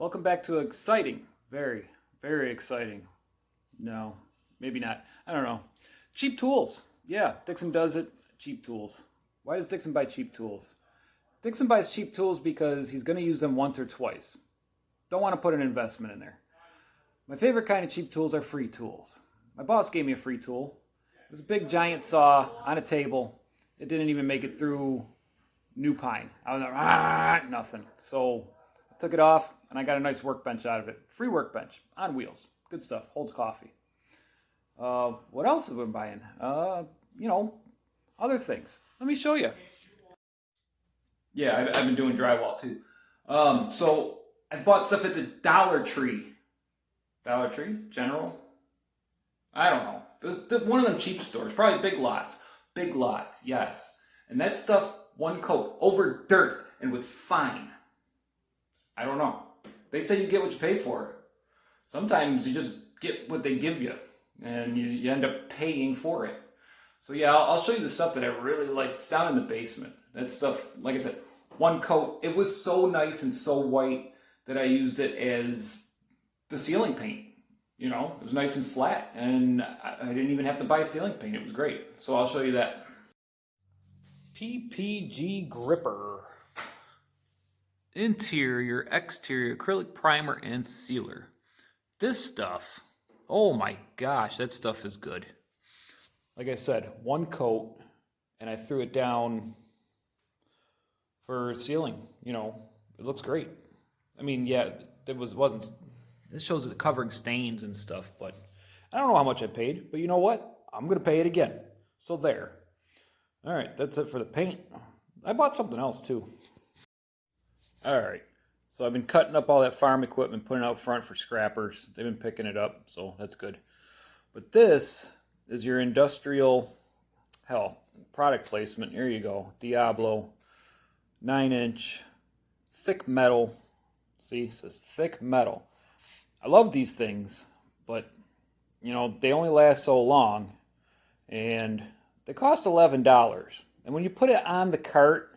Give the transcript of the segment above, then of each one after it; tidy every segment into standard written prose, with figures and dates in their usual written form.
Welcome back to exciting, very, very exciting. No, maybe not. I don't know. Cheap tools. Yeah, Dixon does it. Cheap tools. Why does Dixon buy cheap tools? Dixon buys cheap tools because he's going to use them once or twice. Don't want to put an investment in there. My favorite kind of cheap tools are free tools. My boss gave me a free tool. It was a big giant saw on a table. It didn't even make it through new pine. I was like, nothing. So I took it off and I got a nice workbench out of it. Free workbench on wheels. Good stuff. Holds coffee. What else have we been buying? Other things. Let me show you. Yeah, I've been doing drywall too. So I bought stuff at the Dollar Tree. Dollar Tree? General? I don't know. It was one of them cheap stores. Probably Big Lots. Big Lots, yes. And that stuff, one coat, over dirt, and was fine. I don't know. They say you get what you pay for. Sometimes you just get what they give you, and you end up paying for it. So yeah, I'll show you the stuff that I really like. It's down in the basement. That stuff, like I said, one coat. It was so nice and so white that I used it as the ceiling paint. You know, it was nice and flat, and I didn't even have to buy ceiling paint. It was great. So I'll show you that. PPG gripper. Interior, exterior, acrylic primer, and sealer. This stuff, oh my gosh, that stuff is good. Like I said, one coat, and I threw it down for sealing. You know, it looks great. I mean, yeah, it wasn't. This shows it covering stains and stuff, but I don't know how much I paid. But you know what? I'm gonna pay it again. So there. All right, that's it for the paint. I bought something else too. All right, so I've been cutting up all that farm equipment, putting it out front for scrappers. They've been picking it up, so that's good. But this is your industrial, product placement. Here you go. Diablo, 9-inch, thick metal. See, it says thick metal. I love these things, but, you know, they only last so long, and they cost $11. And when you put it on the cart,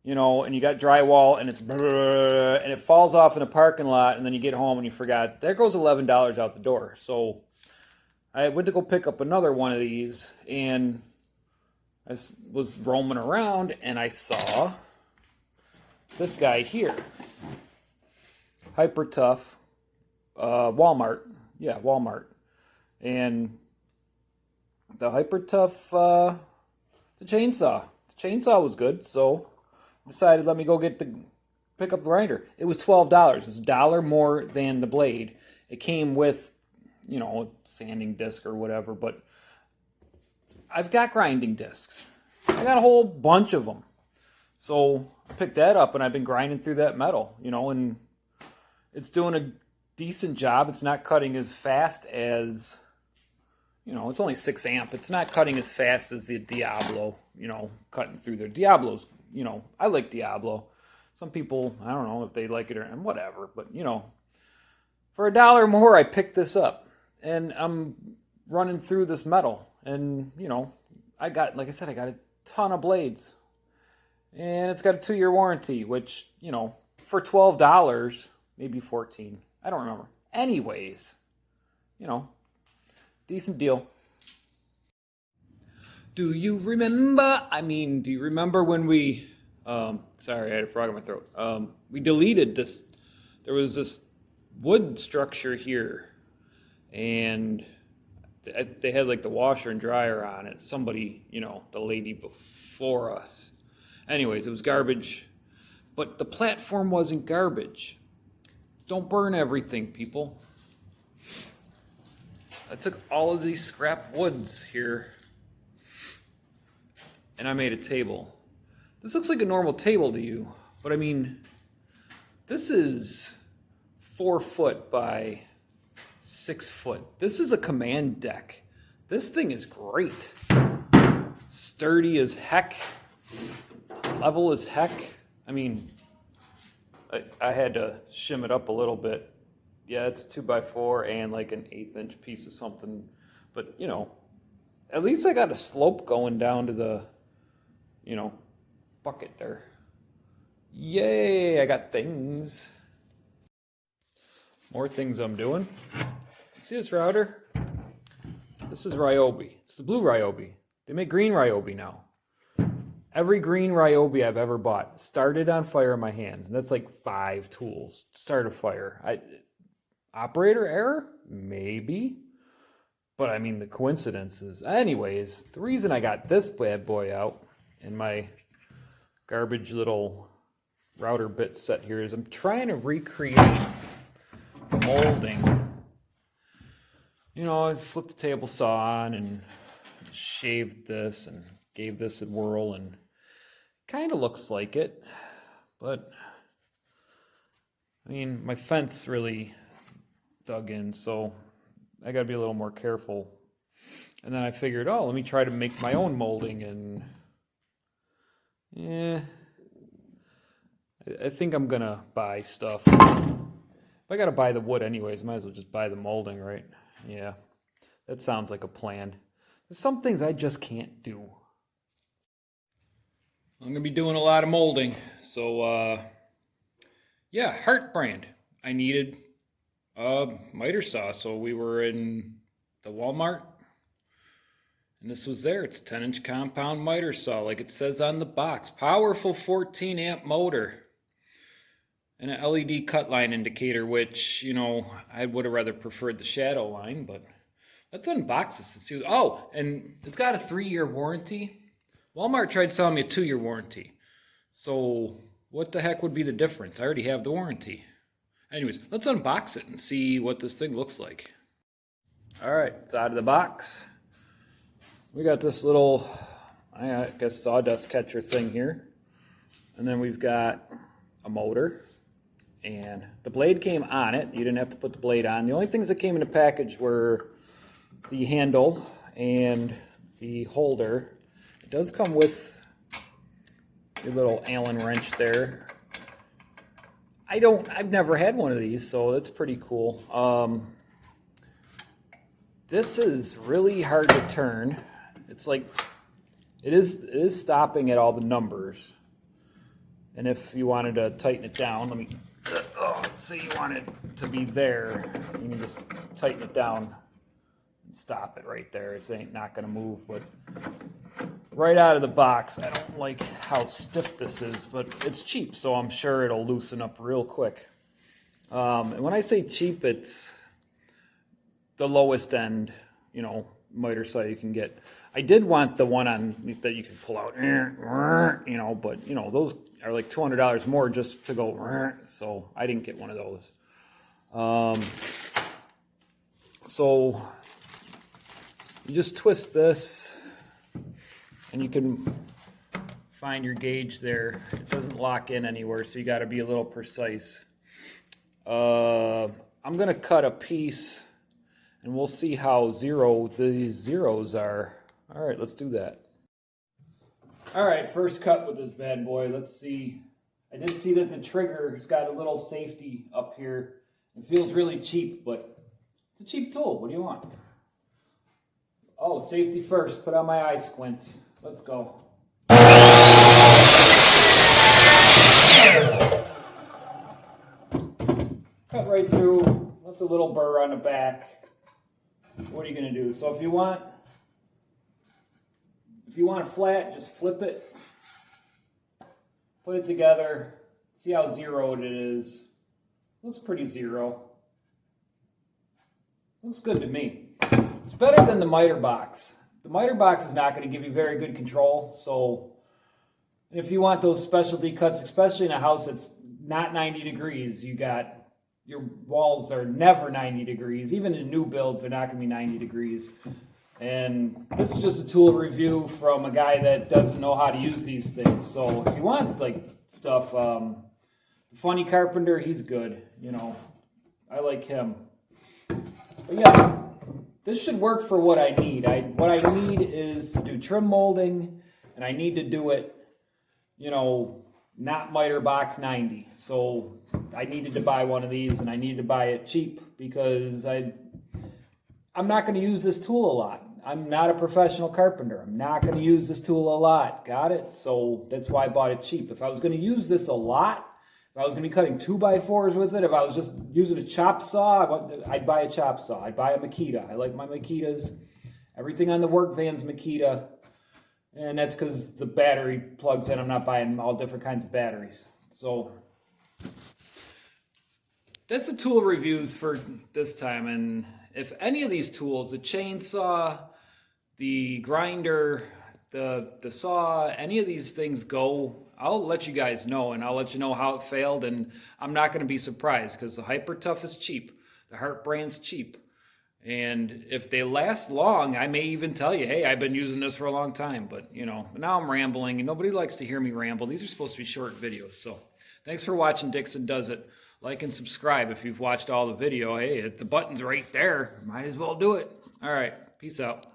you know, and you got drywall, and and it falls off in a parking lot, and then you get home and you forgot, there goes $11 out the door. So I went to go pick up another one of these, and I was roaming around, and I saw this guy here. Hyper Tough. Walmart. Yeah, Walmart. And the Hyper Tough, the chainsaw. The chainsaw was good, so I decided let me go get the pickup grinder. It was $12. It was $1 more than the blade. It came with, you know, a sanding disc or whatever, but I've got grinding discs. I got a whole bunch of them. So I picked that up and I've been grinding through that metal, you know, and it's doing a decent job. It's not cutting as fast as, you know, it's only 6 amp. It's not cutting as fast as the Diablo, you know, cutting through their Diablos. You know, I like Diablo. Some people, I don't know if they like it or whatever, but, you know, for $1 more, I picked this up and I'm running through this metal. And, you know, like I said, I got a ton of blades and it's got a 2-year warranty, which, you know, for $12, maybe 14. I don't remember. Anyways, you know, decent deal. Do you remember when we, sorry, I had a frog in my throat. We deleted this, there was this wood structure here, and they had like the washer and dryer on it. Somebody, you know, the lady before us. Anyways, it was garbage, but the platform wasn't garbage. Don't burn everything, people. I took all of these scrap woods here and I made a table. This looks like a normal table to you, but I mean, this is 4 foot by 6 foot. This is a command deck. This thing is great. Sturdy as heck. Level as heck. I mean, I had to shim it up a little bit. Yeah, it's 2x4 and like an 1/8 inch piece of something. But, you know, at least I got a slope going down to the, you know, bucket there. Yay, I got things. More things I'm doing. See this router? This is Ryobi. It's the blue Ryobi. They make green Ryobi now. Every green Ryobi I've ever bought started on fire in my hands. And that's like 5 tools to start a fire. Operator error? Maybe. But I mean, the coincidences. Anyways, the reason I got this bad boy out in my garbage little router bit set here is I'm trying to recreate molding. You know, I flipped the table saw on and shaved this and gave this a whirl, and kind of looks like it. But, I mean, my fence really dug in, so I got to be a little more careful. And then I figured, oh, let me try to make my own molding, and I think I'm going to buy stuff. If I got to buy the wood anyways, might as well just buy the molding, right? Yeah, that sounds like a plan. There's some things I just can't do. I'm going to be doing a lot of molding. So, yeah, Heart brand. I needed a miter saw. So we were in the Walmart. And this was there. It's a 10-inch compound miter saw, like it says on the box. Powerful 14-amp motor. And an LED cut line indicator, which, you know, I would have rather preferred the shadow line, but let's unbox this and see. Oh, and it's got a 3-year warranty. Walmart tried selling me a 2-year warranty. So what the heck would be the difference? I already have the warranty. Anyways, let's unbox it and see what this thing looks like. All right, it's out of the box. We got this little, I guess, sawdust catcher thing here. And then we've got a motor. And the blade came on it. You didn't have to put the blade on. The only things that came in the package were the handle and the holder. It does come with a little Allen wrench there. I've never had one of these, so that's pretty cool. This is really hard to turn. It's like, it is stopping at all the numbers. And if you wanted to tighten it down, say you want it to be there, you can just tighten it down and stop it right there. It ain't not going to move, but right out of the box, I don't like how stiff this is, but it's cheap, so I'm sure it'll loosen up real quick. And when I say cheap, it's the lowest end, you know, miter saw you can get. I did want the one on that you can pull out, you know, but, you know, those are like $200 more just to go, so I didn't get one of those. So you just twist this and you can find your gauge there. It doesn't lock in anywhere, so you got to be a little precise. I'm going to cut a piece and we'll see how zero these zeros are. All right, let's do that. All right, first cut with this bad boy. Let's see. I did see that the trigger's got a little safety up here. It feels really cheap, but it's a cheap tool. What do you want? Oh, safety first. Put on my eye squints. Let's go. Cut right through. Left a little burr on the back. What are you going to do? So if you want it flat, just flip it, put it together, see how zeroed it is. Looks pretty zero. Looks good to me. It's better than the miter box. The miter box is not going to give you very good control, so if you want those specialty cuts, especially in a house that's not 90 degrees, your walls are never 90 degrees. Even in new builds, they're not going to be 90 degrees. And this is just a tool review from a guy that doesn't know how to use these things. So if you want like stuff, the Funny Carpenter, he's good. You know, I like him. But yeah, this should work for what I need. What I need is to do trim molding, and I need to do it, you know, not miter box 90. So I needed to buy one of these, and I needed to buy it cheap because I'm not going to use this tool a lot. I'm not a professional carpenter. I'm not going to use this tool a lot. Got it? So that's why I bought it cheap. If I was going to use this a lot, If I was going to be cutting 2x4s with it, if I was just using a chop saw, I'd buy a chop saw. I'd buy a Makita. I like my Makitas. Everything on the work van's Makita. And that's because the battery plugs in. I'm not buying all different kinds of batteries. So that's the tool reviews for this time. And if any of these tools, the chainsaw, the grinder, the saw, any of these things go, I'll let you guys know, and I'll let you know how it failed, and I'm not going to be surprised because the Hyper Tough is cheap. The Heart brand's cheap. And if they last long, I may even tell you, hey, I've been using this for a long time. But, you know, now I'm rambling, and nobody likes to hear me ramble. These are supposed to be short videos. So thanks for watching Dixon Does It. Like and subscribe if you've watched all the video. Hey, if the button's right there, might as well do it. All right, peace out.